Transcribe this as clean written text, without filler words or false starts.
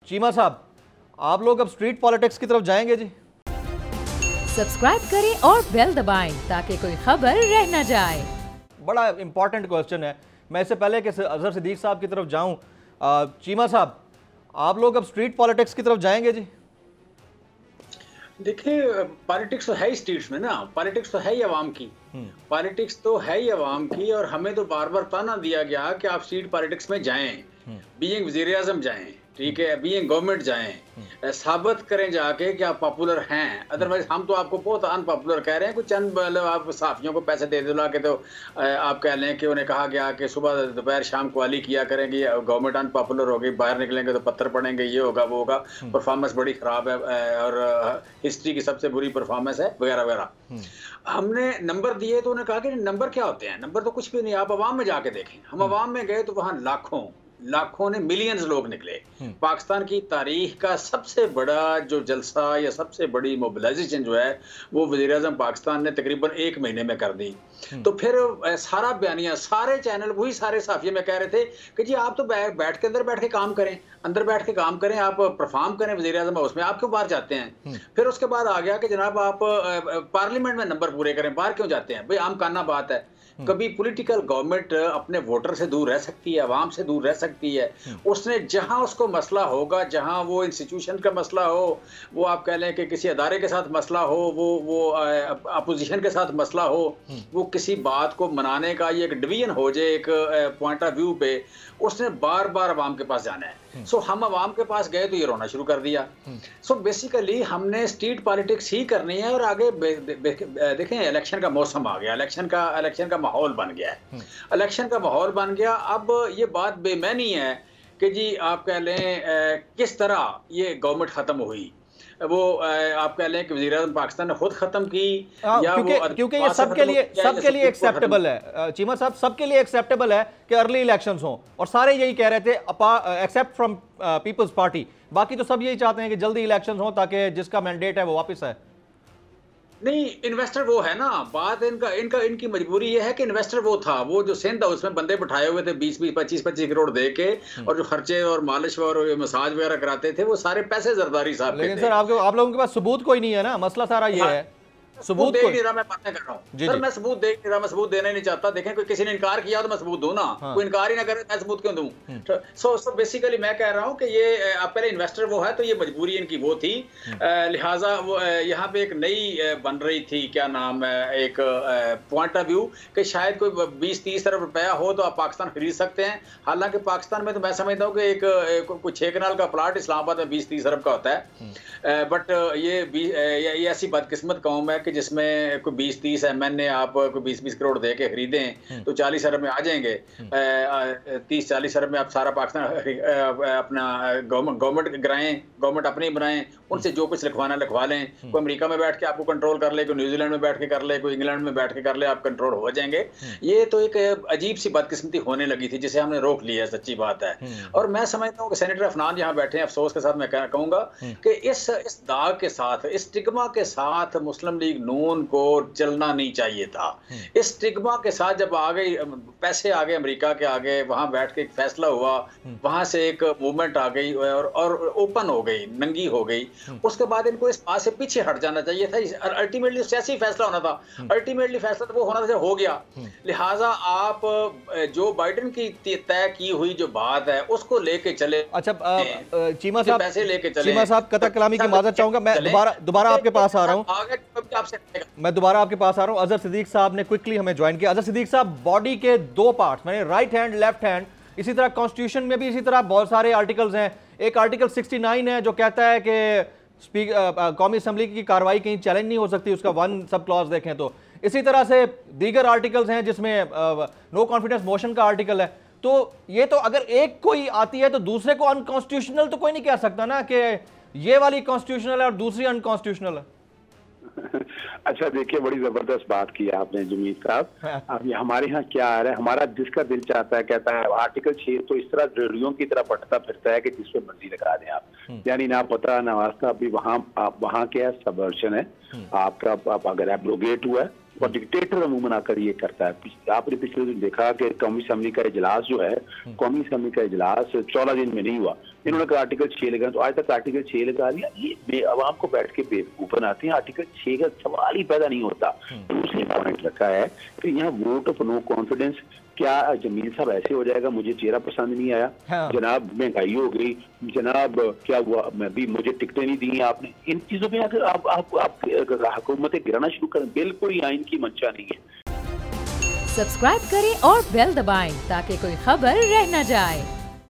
चीमा साहब, आप लोग अब स्ट्रीट पॉलिटिक्स की तरफ जाएंगे जी? सब्सक्राइब करें और बेल दबाएं ताकि कोई खबर रह न जाए। बड़ा इंपॉर्टेंट क्वेश्चन है। मैं इससे पहले कि अजहर सिद्दीक साहब की तरफ जाऊं, चीमा साहब, आप लोग अब स्ट्रीट पॉलिटिक्स की तरफ जाएंगे जी? देखिए, पॉलिटिक्स तो है ही स्ट्रीट्स में ना। पॉलिटिक्स तो है ही अवाम की। पॉलिटिक्स तो है ही अवाम की, और हमें तो बार बार ताना दिया गया कि आप स्ट्रीट पॉलिटिक्स में जाएं, बीइंग वज़ीर-ए-आज़म जाएं, ठीक है, बीइंग गवर्नमेंट जाएं, साबित करें जाके कि आप पॉपुलर हैं। अदरवाइज हम तो आपको बहुत अनपॉपुलर कह रहे हैं। कुछ चंद मतलब आप सहाफ़ियों को पैसे दे दिला के तो आप कह लें कि उन्हें कहा गया कि सुबह दोपहर शाम क्वाली किया करेंगे, गवर्नमेंट अनपॉपुलर होगी, बाहर निकलेंगे तो पत्थर पड़ेंगे, ये होगा वो होगा, परफॉर्मेंस बड़ी ख़राब है और हिस्ट्री की सबसे बुरी परफॉर्मेंस है, वगैरह वगैरह। हमने नंबर दिए तो उन्हें कहा कि नंबर क्या होते हैं, नंबर तो कुछ भी नहीं, आप अवाम में जाके देखें। हम अवाम में गए तो वहाँ लाखों ने मिलियंस लोग निकले। पाकिस्तान की तारीख का सबसे बड़ा जो जलसा या सबसे बड़ी मोबिलाइजेशन जो है वो वज़ीर-ए-आज़म पाकिस्तान ने तकरीबन 1 महीने में कर दी। तो फिर सारा बयानिया, सारे चैनल, वही सारे साफिये में कह रहे थे कि जी आप तो अंदर बैठ के काम करें, अंदर बैठ के काम करें, आप परफॉर्म करें वज़ीर-ए-आज़म हाउस में, आप क्यों बाहर जाते हैं? फिर उसके बाद आ गया कि जनाब आप पार्लियामेंट में नंबर पूरे करें, बाहर क्यों जाते हैं? भाई आम काना बात है। कभी पॉलिटिकल गवर्नमेंट अपने वोटर से दूर रह सकती है, अवाम से दूर रह सकती है। उसने जहां उसको मसला होगा, जहां वो इंस्टीट्यूशन का मसला हो, वो आप कह लें कि किसी अदारे के साथ मसला हो, वो अपोजिशन के साथ मसला हो, वो किसी बात को मनाने का ये एक डिवीजन हो जाए एक पॉइंट ऑफ व्यू पे, उसने बार बार अवाम के पास जाना है। सो हम अवाम के पास गए तो ये रोना शुरू कर दिया। सो बेसिकली हमने स्ट्रीट पॉलिटिक्स ही करनी है। और आगे देखें, इलेक्शन का मौसम आ गया, इलेक्शन का माहौल बन गया है, इलेक्शन का माहौल बन गया। अब ये बात बेमानी है कि जी आप कह लें किस तरह ये गवर्नमेंट खत्म हुई, वो आप कह लें कि वज़ीर-ए-आज़म पाकिस्तान ने खुद खत्म की, या क्योंकि ये सबके लिए एक्सेप्टेबल है चीमा साहब, सबके लिए एक्सेप्टेबल है कि अर्ली इलेक्शंस हों, और सारे यही कह रहे थे एक्सेप्ट फ्रॉम पीपल्स पार्टी। बाकी तो सब यही चाहते हैं कि जल्दी इलेक्शंस हों ताकि जिसका मैंडेट है वो वापस आए। नहीं, इन्वेस्टर वो है ना, बात इनकी मजबूरी ये है कि इन्वेस्टर वो था, वो जो सिंध था उसमें बंदे बिठाए हुए थे 20-25 करोड़ दे के, और जो खर्चे और मालिश और मसाज वगैरह कराते थे वो सारे पैसे जरदारी साहब। लेकिन सर आप लोगों के पास सबूत कोई नहीं है ना, मसला सारा ये है। सबूत दे नहीं रहा, मैं बातें कर रहा हूँ सर, मैं सबूत दे नहीं रहा, मैं सबूत देना ही नहीं चाहता। देखें, कोई किसी ने इनकार किया तो मैं सबूत दूं ना। कोई इनकार ही ना करे मैं सबूत क्यों दूं? सो बेसिकली मैं कह रहा हूँ कि ये आप पहले इन्वेस्टर वो है, तो ये मजबूरी इनकी वो थी। लिहाजा वो यहाँ पे एक नई बन रही थी, क्या नाम है, एक पॉइंट ऑफ व्यू कि शायद कोई 20-30 अरब रुपया हो तो आप पाकिस्तान खरीद सकते हैं। हालांकि पाकिस्तान में तो मैं समझता हूँ कि कोई 6 कनाल का प्लाट इस्लामाबाद में 20-30 अरब का होता है। बट ये ऐसी बदकिस्मत कौम है कि जिसमें कोई 20-30 MN आप कोई 20-20 करोड़ दे के खरीदें तो 40 अरब में आ जाएंगे। 30-40 अरब में आप सारा पाकिस्तान अपना गवर्नमेंट गिराएं, गवर्नमेंट अपनी बनाएं, उनसे जो कुछ लिखवाना लिखवा लें। कोई अमेरिका में बैठ के आपको कंट्रोल कर ले, कोई न्यूजीलैंड में बैठ के कर ले, कोई इंग्लैंड में बैठ के कर ले, आप कंट्रोल हो जाएंगे। ये तो एक अजीब सी बदकिस्मती होने लगी थी जिसे हमने रोक लिया है, सच्ची बात है। और मैं समझता हूँ कि सेनेटर अफनान यहाँ बैठे हैं, अफसोस के साथ मैं कहूँगा कि इस दाग के साथ, इस स्टिग्मा के साथ मुस्लिम लीग नून को चलना नहीं चाहिए था। इस स्टिग्मा के साथ जब आ गई, पैसे आ गए अमेरिका के आगे, वहां बैठ के एक फैसला हुआ, वहां से एक मूवमेंट आ गई और ओपन हो गई, नंगी हो गई। उसके बाद इनको इस बात से पीछे हट जाना चाहिए था। अल्टीमेटली सियासी फैसला होना था, अल्टीमेटली फैसला तो वो होना था, हो गया। लिहाजा आप जो बाइडेन की तय की हुई जो बात है उसको लेके चले। अच्छा चीमा साहब, पैसे लेके चले। चीमा साहब, कतक कलामी की माजरत चाहूंगा, मैं दोबारा आपके पास आ रहा हूँ। मैं दोबारा आपके पास आ रहा हूँ। अजहर सिद्दीक साहब ने क्विकली हमें ज्वाइन किया। अजहर सिद्दीक साहब, बॉडी के 2 पार्ट्स, मैंने राइट हैंड लेफ्ट हैंड, इसी तरह कॉन्स्टिट्यूशन में भी इसी तरह बहुत सारे आर्टिकल्स हैं। एक आर्टिकल 69 है जो कहता है कि कौमी असम्बली की कार्रवाई कहीं चैलेंज नहीं हो सकती, उसका 1 सब क्लॉज देखें तो। इसी तरह से दीगर आर्टिकल्स हैं जिसमें नो कॉन्फिडेंस मोशन का आर्टिकल है। तो ये तो अगर एक कोई आती है तो दूसरे को अनकॉन्स्टिट्यूशनल तो कोई नहीं कह सकता ना कि ये वाली कॉन्स्टिट्यूशनल है और दूसरी अनकॉन्स्टिट्यूशनल है। अच्छा देखिए, बड़ी जबरदस्त बात की आपने जुमीद साहब। अब ये हमारे यहाँ क्या आ रहा है, हमारा जिसका दिल चाहता है कहता है आर्टिकल 6 तो इस तरह रेडियो की तरह पटता फिरता है कि जिसपे मर्जी लगा दें आप, यानी ना पता ना वास्ता। अभी वहाँ क्या सबवर्शन है आपका, अगर एब्रोगेट हुआ है और डिक्टेटर अमूमन आकर ये करता है। आपने पिछले दिन देखा कि कौमी असम्बली का इजलास जो है, कौमी असम्बली का इजलास 14 दिन में नहीं हुआ, इन्होंने कहा आर्टिकल 6 लगा, तो आज तक आर्टिकल 6 लगा लिया। ये अवाम को बैठ के बेवकूफ बनाते हैं, आर्टिकल 6 का सवाल ही पैदा नहीं होता। दूसरी पॉइंट रखा है कि यहाँ वोट ऑफ नो कॉन्फिडेंस, क्या जमील साहब ऐसे हो जाएगा, मुझे चेहरा पसंद नहीं आया, हाँ। जनाब महंगाई हो गई, जनाब क्या हुआ, मैं भी मुझे टिकटें नहीं दी आपने, इन चीजों पे अगर आप हुकूमतें गिराना शुरू करें, बिल्कुल ही आइन की मंशा नहीं है। सब्सक्राइब करें और बेल दबाएं ताकि कोई खबर रह न जाए।